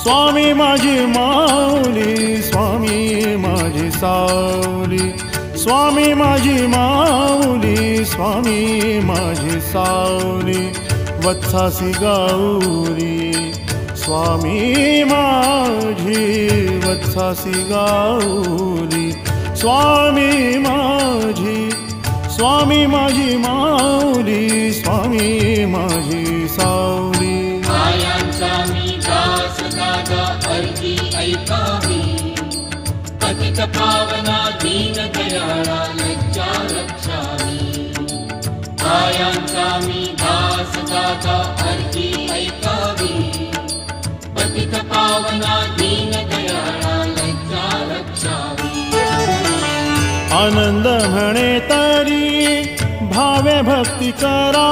स्वामी माझी माऊली, स्वामी माझी सावली, स्वामी माझी माऊली, स्वामी माझी सावली, वत्सासी गाऊरी, स्वामी माझी वत्सासी गाऊरी, स्वामी माझी, स्वामी माझी माऊली, स्वामी माझी सावली. पायांचा मी दास दादा अर्जी ऐकावी, पतित पावना दीन दयाळा लज्जा रक्षावी. पायांचा मी दास दादा अर्जी ऐकावी, पतित पावना दीन दयाळा लज्जा रक्षावी. आनंद म्हणे तरी भावे भक्ती करा,